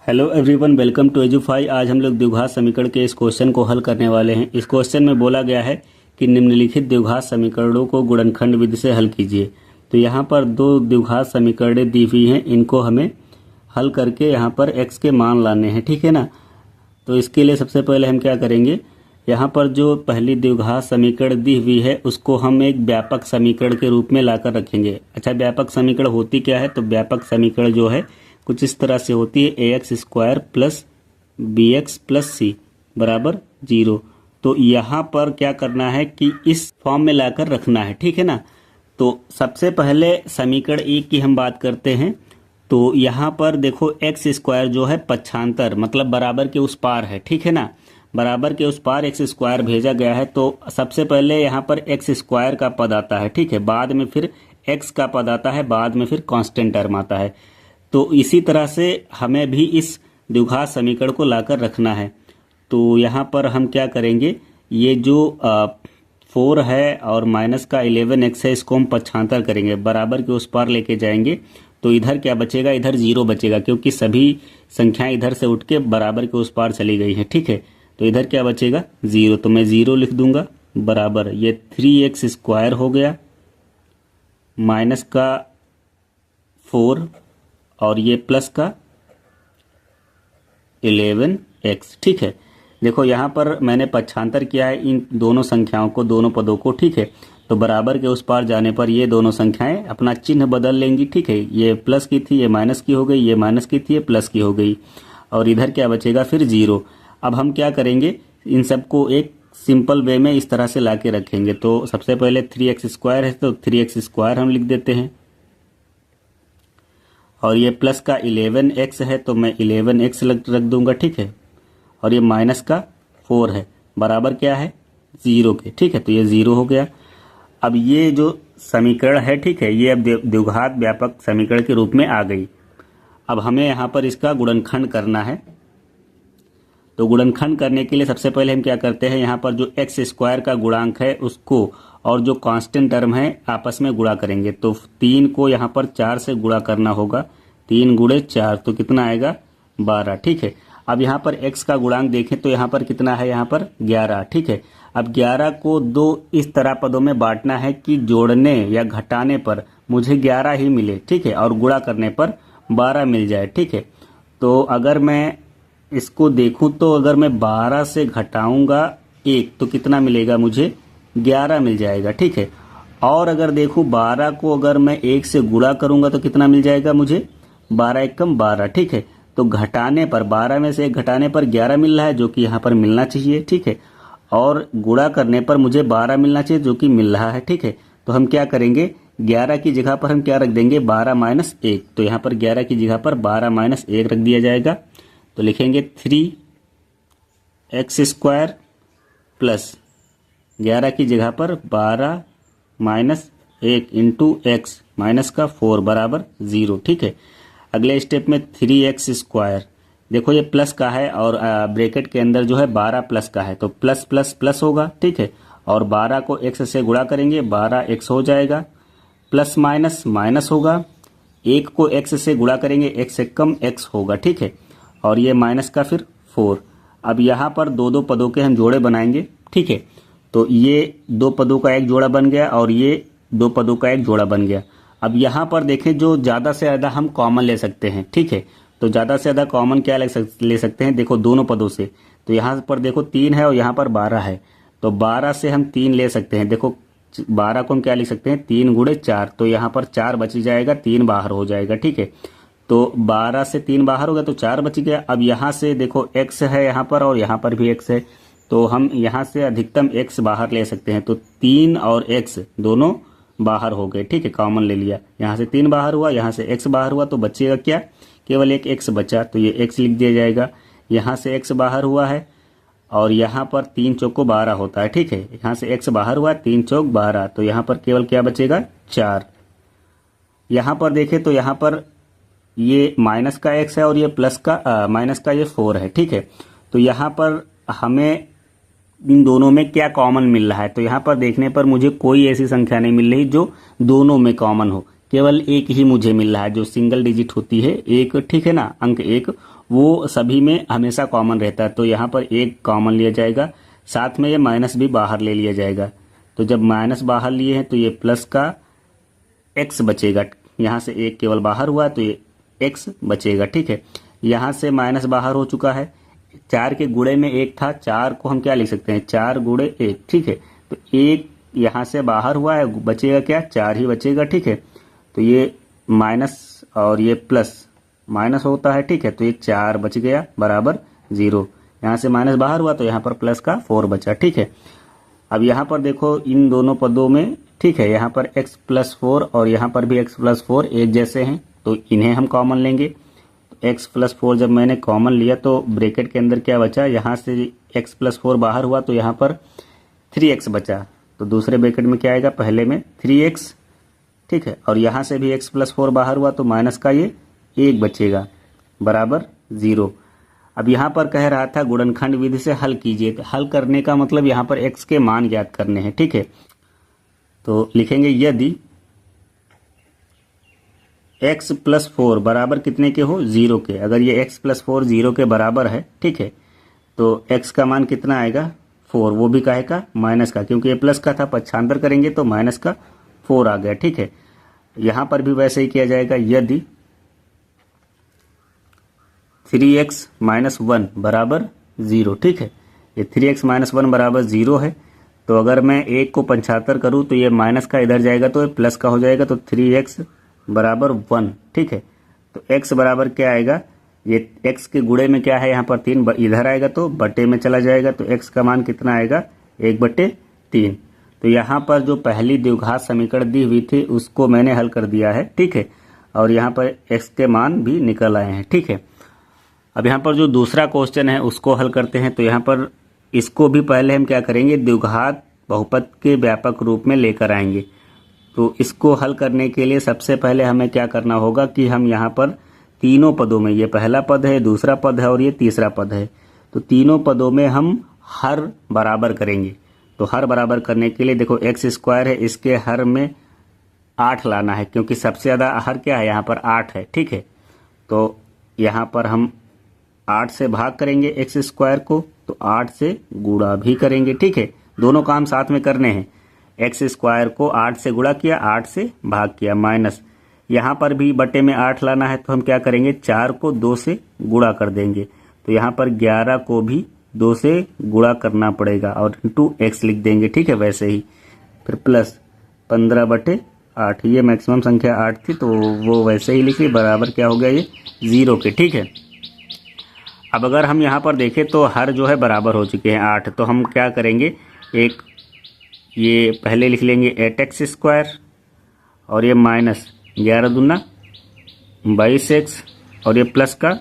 Hello everyone, welcome to Edufy. आज हम लोग द्विघात समीकरण के इस क्वेश्चन को हल करने वाले हैं। इस क्वेश्चन में बोला गया है कि निम्नलिखित द्विघात समीकरणों को गुणनखंड विधि से हल कीजिए। तो यहाँ पर दो द्विघात समीकरणें दी हुई हैं, इनको हमें हल करके यहाँ पर x के मान लाने हैं, ठीक है ना। तो इसके लिए सबसे पहले हम क्या करेंगे, यहाँ पर जो पहली द्विघात समीकरण दी हुई है उसको हम एक व्यापक समीकरण के रूप में लाकर रखेंगे। अच्छा, व्यापक समीकरण होती क्या है? तो व्यापक समीकरण जो है कुछ इस तरह से होती है, ax² प्लस bx प्लस सी बराबर 0। तो यहाँ पर क्या करना है कि इस फॉर्म में लाकर रखना है, ठीक है ना। तो सबसे पहले समीकरण एक की हम बात करते हैं। तो यहाँ पर देखो x² जो है पक्षांतर मतलब बराबर के उस पार है, ठीक है ना। बराबर के उस पार x² भेजा गया है। तो सबसे पहले यहाँ पर x² का पद आता है, ठीक है। बाद में फिर x का पद आता है, बाद में फिर कांस्टेंट टर्म आता है। तो इसी तरह से हमें भी इस द्विघात समीकरण को लाकर रखना है। तो यहाँ पर हम क्या करेंगे, ये जो 4 है और माइनस का 11x है, इसको हम पक्षांतर करेंगे, बराबर के उस पार लेके जाएंगे। तो इधर क्या बचेगा? इधर 0 बचेगा, क्योंकि सभी संख्याएं इधर से उठ के बराबर के उस पार चली गई हैं, ठीक है। तो इधर क्या बचेगा? 0। तो मैं 0 लिख दूंगा, बराबर ये 3x² हो गया माइनस का 4 और ये प्लस का 11x, ठीक है। देखो यहाँ पर मैंने पक्षांतर किया है इन दोनों संख्याओं को, दोनों पदों को, ठीक है। तो बराबर के उस पार जाने पर ये दोनों संख्याएं अपना चिन्ह बदल लेंगी, ठीक है। ये प्लस की थी, ये माइनस की हो गई, ये माइनस की थी, ये प्लस की हो गई, और इधर क्या बचेगा? फिर 0। अब हम क्या करेंगे, इन सबको एक सिंपल वे में इस तरह से ला के रखेंगे। तो सबसे पहले 3x² है, तो 3x² हम लिख देते हैं, और ये प्लस का 11x है तो मैं 11x रख दूंगा, ठीक है। और ये माइनस का 4 है, बराबर क्या है? 0 के, ठीक है। तो ये 0 हो गया। अब ये जो समीकरण है, ठीक है, ये अब द्विघात व्यापक समीकरण के रूप में आ गई। अब हमें यहाँ पर इसका गुणनखंड करना है। तो गुणनखंड करने के लिए सबसे पहले हम क्या करते हैं, यहाँ पर जो x² का गुणांक है उसको और जो कांस्टेंट टर्म है आपस में गुणा करेंगे। तो 3 को यहाँ पर 4 से गुणा करना होगा, 3 गुणे 4 तो कितना आएगा? 12, ठीक है। अब यहाँ पर x का गुणांक देखें तो यहाँ पर कितना है? यहाँ पर 11, ठीक है। अब 11 को दो इस तरह पदों में बांटना है कि जोड़ने या घटाने पर मुझे 11 ही मिले, ठीक है, और गुणा करने पर 12 मिल जाए, ठीक है। तो अगर मैं इसको देखूं तो अगर मैं 12 से घटाऊंगा 1 तो कितना मिलेगा मुझे? 11 मिल जाएगा, ठीक है। और अगर देखूं 12 को अगर मैं 1 से गुणा करूंगा तो कितना मिल जाएगा मुझे? 12 एकम 12, ठीक है। तो घटाने पर 12 में से 1 घटाने पर 11 मिल रहा है, जो कि यहाँ पर मिलना चाहिए, ठीक है। और गुणा करने पर मुझे 12 मिलना चाहिए, जो कि मिल रहा है, ठीक है। तो हम क्या करेंगे, 11 की जगह पर हम क्या रख देंगे? 12 माइनस 1। तो यहाँ पर 11 की जगह पर 12 माइनस 1 रख दिया जाएगा। तो लिखेंगे 3x² प्लस 11 की जगह पर 12 माइनस 1 इंटू x माइनस का 4 बराबर 0, ठीक है। अगले स्टेप में 3x², देखो ये प्लस का है और ब्रैकेट के अंदर जो है 12 प्लस का है, तो प्लस प्लस प्लस होगा, ठीक है। और 12 को x से गुणा करेंगे, 12x हो जाएगा, प्लस माइनस माइनस होगा, 1 को x से गुणा करेंगे, x से कम x होगा, ठीक है। और ये माइनस का फिर 4। अब यहाँ पर दो पदों के हम जोड़े बनाएंगे, ठीक है। तो ये 2 पदों का एक जोड़ा बन गया और ये 2 पदों का एक जोड़ा बन गया। अब यहाँ पर देखें, जो ज़्यादा से ज़्यादा हम कॉमन ले सकते हैं, ठीक है। तो ज़्यादा से ज़्यादा कॉमन क्या ले सकते हैं? देखो दोनों पदों से, तो यहाँ पर देखो 3 है और यहाँ पर 12 है, तो 12 से हम 3 ले सकते हैं। देखो 12 को हम क्या लिख सकते हैं? 3 गुणे 4, तो यहाँ पर 4 बच जाएगा, 3 बाहर हो जाएगा, ठीक है। तो 12 से 3 बाहर हो गया तो 4 बच गया। अब यहाँ से देखो x है यहाँ पर और यहाँ पर भी x है, तो हम यहाँ से अधिकतम x बाहर ले सकते हैं। तो 3 और x दोनों बाहर हो गए, ठीक है, कॉमन ले लिया। यहाँ से 3 बाहर हुआ, यहाँ से x बाहर हुआ, तो बचेगा क्या? केवल एक x बचा, तो ये x लिख दिया जाएगा। यहाँ से x बाहर हुआ है और यहाँ पर 3 चौको 12 होता है, ठीक है। यहाँ से x बाहर हुआ, 3 चौक 12, तो यहाँ पर केवल क्या बचेगा? 4। यहाँ पर देखें तो यहाँ पर ये माइनस का x है और ये प्लस का माइनस का ये 4 है, ठीक है। तो यहाँ पर हमें इन दोनों में क्या कॉमन मिल रहा है? तो यहाँ पर देखने पर मुझे कोई ऐसी संख्या नहीं मिल रही जो दोनों में कॉमन हो, केवल एक ही मुझे मिल रहा है जो सिंगल डिजिट होती है, एक, ठीक है ना, अंक 1, वो सभी में हमेशा कॉमन रहता है। तो यहाँ पर एक कॉमन लिया जाएगा, साथ में ये माइनस भी बाहर ले लिया जाएगा। तो जब माइनस बाहर लिए हैं तो ये प्लस का एक्स बचेगा, यहाँ से एक केवल बाहर हुआ तो ये एक्स बचेगा। ठीक है, यहाँ से माइनस बाहर हो चुका है, 4 के गुणे में 1 था, 4 को हम क्या लिख सकते हैं, 4 गुणे 1। ठीक है, तो 1 यहाँ से बाहर हुआ है, बचेगा क्या, 4 ही बचेगा। ठीक है, तो ये माइनस और ये प्लस माइनस होता है। ठीक है, तो ये 4 बच गया बराबर 0। यहाँ से माइनस बाहर हुआ तो यहाँ पर प्लस का 4 बचा। ठीक है, अब यहाँ पर देखो इन दोनों पदों में, ठीक है, यहाँ पर x प्लस 4 और यहाँ पर भी x प्लस 4 एक जैसे हैं, तो इन्हें हम कॉमन लेंगे। x प्लस 4 जब मैंने कॉमन लिया तो ब्रैकेट के अंदर क्या बचा, यहाँ से x प्लस 4 बाहर हुआ तो यहाँ पर 3x बचा। तो दूसरे ब्रैकेट में क्या आएगा, पहले में 3x। ठीक है, और यहाँ से भी x प्लस 4 बाहर हुआ तो माइनस का ये 1 बचेगा बराबर 0। अब यहाँ पर कह रहा था गुणनखंड विधि से हल कीजिए। तो हल करने का मतलब यहाँ पर x के मान ज्ञात करने हैं। ठीक है, तो लिखेंगे यदि x प्लस 4 बराबर कितने के हो, 0 के। अगर ये x प्लस 4 0 के बराबर है, ठीक है, तो x का मान कितना आएगा, 4। वो भी काहे का, माइनस का, क्योंकि ये प्लस का था, पक्षांतर करेंगे तो माइनस का 4 आ गया। ठीक है, यहाँ पर भी वैसे ही किया जाएगा। यदि 3x माइनस 1 बराबर 0, ठीक है, ये 3x माइनस 1 बराबर 0 है, तो अगर मैं 1 को 75 करूँ तो ये माइनस का इधर जाएगा तो ये प्लस का हो जाएगा, तो 3x बराबर 1। ठीक है, तो x बराबर क्या आएगा, ये x के गुणे में क्या है, यहाँ पर 3 इधर आएगा तो बटे में चला जाएगा, तो x का मान कितना आएगा, 1/3। तो यहाँ पर जो पहली द्विघात समीकरण दी हुई थी उसको मैंने हल कर दिया है। ठीक है, और यहाँ पर x के मान भी निकल आए हैं। ठीक है, अब यहाँ पर जो दूसरा क्वेश्चन है उसको हल करते हैं। तो यहाँ पर इसको भी पहले हम क्या करेंगे, द्विघात बहुपद के व्यापक रूप में लेकर आएंगे। तो इसको हल करने के लिए सबसे पहले हमें क्या करना होगा कि हम यहाँ पर तीनों पदों में, ये पहला पद है, दूसरा पद है और ये तीसरा पद है, तो तीनों पदों में हम हर बराबर करेंगे। तो हर बराबर करने के लिए देखो x स्क्वायर है, इसके हर में 8 लाना है, क्योंकि सबसे ज़्यादा हर क्या है, यहाँ पर 8 है। ठीक है, तो यहाँ पर हम 8 से भाग करेंगे x स्क्वायर को, तो 8 से गुणा भी करेंगे। ठीक है, दोनों काम साथ में करने हैं। x स्क्वायर को 8 से गुणा किया, 8 से भाग किया, माइनस यहाँ पर भी बटे में 8 लाना है, तो हम क्या करेंगे, 4 को 2 से गुणा कर देंगे, तो यहाँ पर 11 को भी 2 से गुणा करना पड़ेगा और इंटू x लिख देंगे। ठीक है, वैसे ही फिर प्लस 15/8, ये मैक्सिमम संख्या 8 थी तो वो वैसे ही लिखी, बराबर क्या हो गया, ये 0 के। ठीक है, अब अगर हम यहाँ पर देखें तो हर जो है बराबर हो चुके हैं 8, तो हम क्या करेंगे, एक ये पहले लिख लेंगे 8x स्क्वायर और ये माइनस 11 दूना 22x और ये प्लस का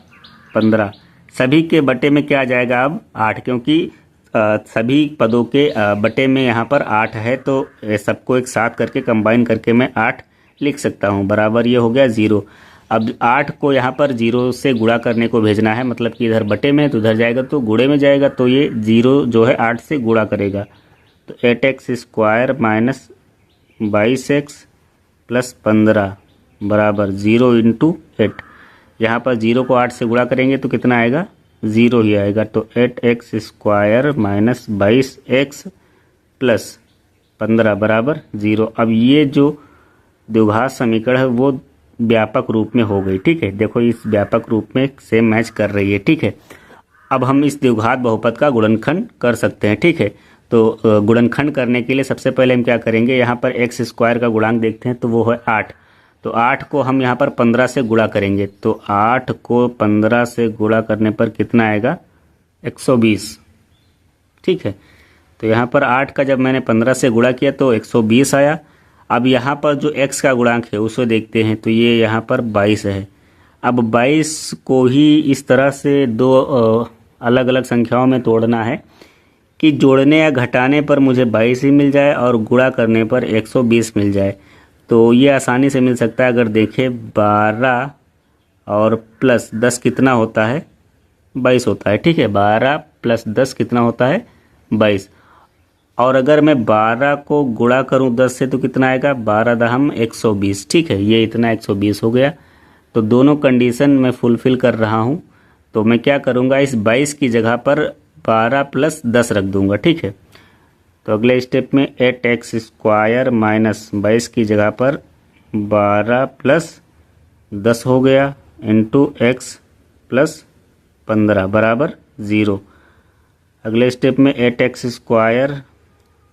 15, सभी के बटे में क्या आ जाएगा अब 8, क्योंकि सभी पदों के बटे में यहाँ पर 8 है, तो सबको एक साथ करके कंबाइन करके मैं 8 लिख सकता हूँ, बराबर ये हो गया 0। अब 8 को यहाँ पर 0 से गुणा करने को भेजना है, मतलब कि इधर बटे में तो इधर जाएगा तो गुणे में जाएगा, तो ये 0 जो है 8 से गुणा करेगा, तो 8x square minus 22x plus 15 बराबर 0 इंटू 8। यहाँ पर 0 को 8 से गुणा करेंगे तो कितना आएगा, 0 ही आएगा, तो 8x square minus 22x plus 15 बराबर 0। अब ये जो द्विघात समीकरण है वो व्यापक रूप में हो गई। ठीक है, देखो इस व्यापक रूप में सेम मैच कर रही है। ठीक है, अब हम इस द्विघात बहुपद का गुणनखंड कर सकते हैं। ठीक है, तो गुणनखंड करने के लिए सबसे पहले हम क्या करेंगे, यहाँ पर x स्क्वायर का गुणांक देखते हैं तो वो है 8, तो 8 को हम यहाँ पर 15 से गुणा करेंगे, तो 8 को 15 से गुणा करने पर कितना आएगा, 120। ठीक है, तो यहाँ पर 8 का जब मैंने 15 से गुणा किया तो 120 आया। अब यहाँ पर जो x का गुणांक है उसे देखते हैं, तो ये यहाँ पर 22 है। अब 22 को ही इस तरह से दो अलग अलग संख्याओं में तोड़ना है कि जोड़ने या घटाने पर मुझे 22 ही मिल जाए और गुणा करने पर 120 मिल जाए। तो ये आसानी से मिल सकता है। अगर देखें 12 और प्लस 10 कितना होता है, 22 होता है। ठीक है, 12 प्लस 10 कितना होता है, 22। और अगर मैं 12 को गुणा करूं 10 से तो कितना आएगा, 12 दहम 120। ठीक है, ये इतना 120 हो गया। तो दोनों कंडीशन मैं फुलफिल कर रहा हूं, तो मैं क्या करूँगा, इस 22 की जगह पर 12 + 10 रख दूँगा, ठीक है। तो अगले स्टेप में 8x² माइनस 22 की जगह पर 12 + 10 हो गया इंटू x + 15 बराबर 0। अगले स्टेप में 8x²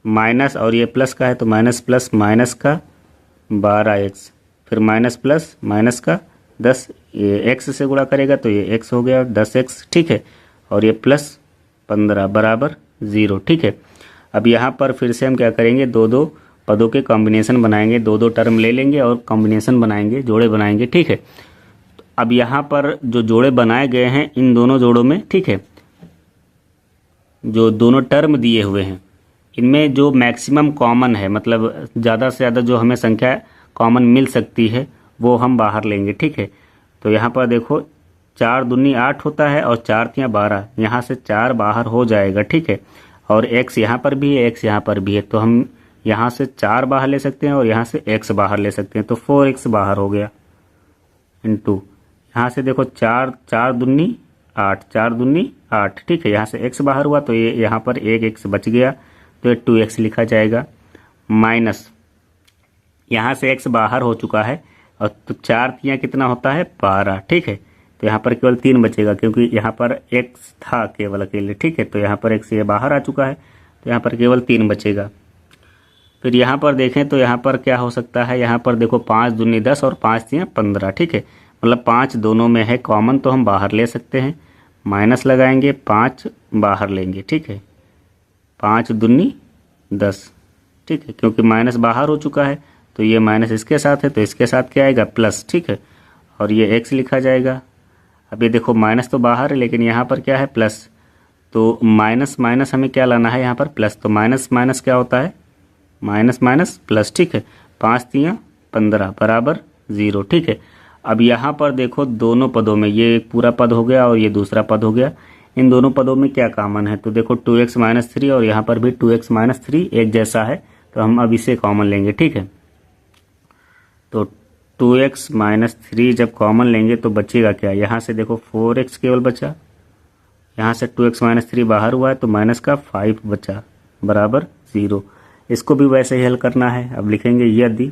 माइनस, और ये प्लस का है तो माइनस प्लस माइनस का 12x, फिर माइनस प्लस माइनस का 10, ये x से गुणा करेगा तो ये x हो गया 10x, ठीक है। और ये प्लस 15 बराबर 0, ठीक है। अब यहाँ पर फिर से हम क्या करेंगे, दो दो पदों के कॉम्बिनेशन बनाएंगे, दो दो टर्म ले लेंगे और कॉम्बिनेशन बनाएंगे, जोड़े बनाएंगे, ठीक है। अब यहाँ पर जो जोड़े बनाए गए हैं इन दोनों जोड़ों में, ठीक है, जो दोनों टर्म दिए हुए हैं इनमें जो मैक्सिमम कॉमन है, मतलब ज़्यादा से ज़्यादा जो हमें संख्या कॉमन मिल सकती है वो हम बाहर लेंगे, ठीक है। तो यहाँ पर देखो 4 दूनी 8 होता है और 4 तियाँ 12, यहाँ से 4 बाहर हो जाएगा, ठीक है। और x यहाँ पर भी है, x यहाँ पर भी है, तो हम यहाँ से 4 बाहर ले सकते हैं और यहाँ से x बाहर ले सकते हैं, तो 4x बाहर हो गया इंटू यहाँ से देखो 4 दूनी 8, 4 दूनी 8, ठीक है। यहाँ से x बाहर हुआ तो ये यहाँ पर एक x बच गया तो ये 2x लिखा जाएगा, माइनस यहाँ से x बाहर हो चुका है और तो 4 तियाँ कितना होता है 12, ठीक है। तो यहाँ पर केवल 3 बचेगा क्योंकि यहाँ पर x था केवल अकेले, ठीक है। तो यहाँ पर x ये बाहर आ चुका है तो यहाँ पर केवल 3 बचेगा। फिर यहाँ पर देखें तो यहाँ पर क्या हो सकता है, यहाँ पर देखो 5 दूनी 10 और 5 तियाँ 15, ठीक है। मतलब 5 दोनों में है कॉमन तो हम बाहर ले सकते हैं, माइनस लगाएंगे 5 बाहर लेंगे, ठीक है। 5 दूनी 10, ठीक है, क्योंकि माइनस बाहर हो चुका है तो ये माइनस इसके साथ है तो इसके साथ क्या आएगा प्लस, ठीक है। और ये x लिखा जाएगा। अब ये देखो माइनस तो बाहर है लेकिन यहाँ पर क्या है प्लस, तो माइनस माइनस हमें क्या लाना है यहाँ पर प्लस, तो माइनस माइनस क्या होता है माइनस माइनस प्लस, ठीक है। 5 तियाँ 15 बराबर 0, ठीक है। अब यहाँ पर देखो दोनों पदों में ये एक पूरा पद हो गया और ये दूसरा पद हो गया, इन दोनों पदों में क्या कॉमन है, तो देखो 2x - 3 और यहाँ पर भी 2x - 3 एक जैसा है तो हम अब इसे कॉमन लेंगे, ठीक है। तो 2x - 3 जब कॉमन लेंगे तो बचेगा क्या, यहाँ से देखो 4x केवल बचा, यहाँ से 2x - 3 बाहर हुआ है तो माइनस का 5 बचा बराबर 0। इसको भी वैसे ही हल करना है। अब लिखेंगे यदि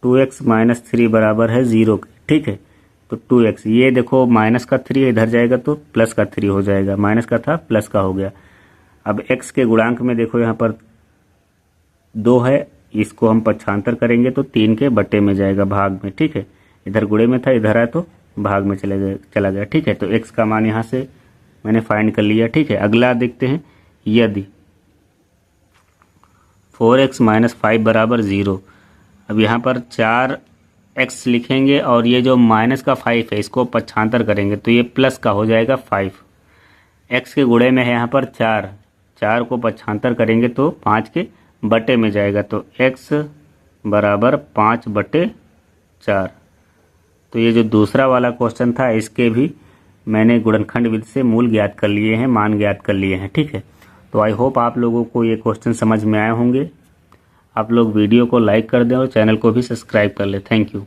2x - 3 बराबर है 0 के, ठीक है। तो 2x, ये देखो माइनस का 3 इधर जाएगा तो प्लस का 3 हो जाएगा, माइनस का था प्लस का हो गया। अब x के गुणांक में देखो यहाँ पर 2 है, इसको हम पक्षांतर करेंगे तो 3 के बटे में जाएगा भाग में, ठीक है। इधर गुणे में था इधर है तो भाग में चला गया, ठीक है। तो x का मान यहाँ से मैंने फाइंड कर लिया, ठीक है। अगला देखते हैं, यदि 4x - 5 बराबर 0। अब यहाँ पर 4x लिखेंगे और ये जो माइनस का 5 है इसको पक्षांतर करेंगे तो ये प्लस का हो जाएगा 5। x के गुणे में है यहाँ पर 4 को पक्षांतर करेंगे तो 5 के बटे में जाएगा तो x बराबर 5/4। तो ये जो दूसरा वाला क्वेश्चन था इसके भी मैंने गुणनखंड विधि से मूल ज्ञात कर लिए हैं, मान ज्ञात कर लिए हैं, ठीक है। तो आई होप आप लोगों को ये क्वेश्चन समझ में आए होंगे। आप लोग वीडियो को लाइक कर दें और चैनल को भी सब्सक्राइब कर लें। Thank you.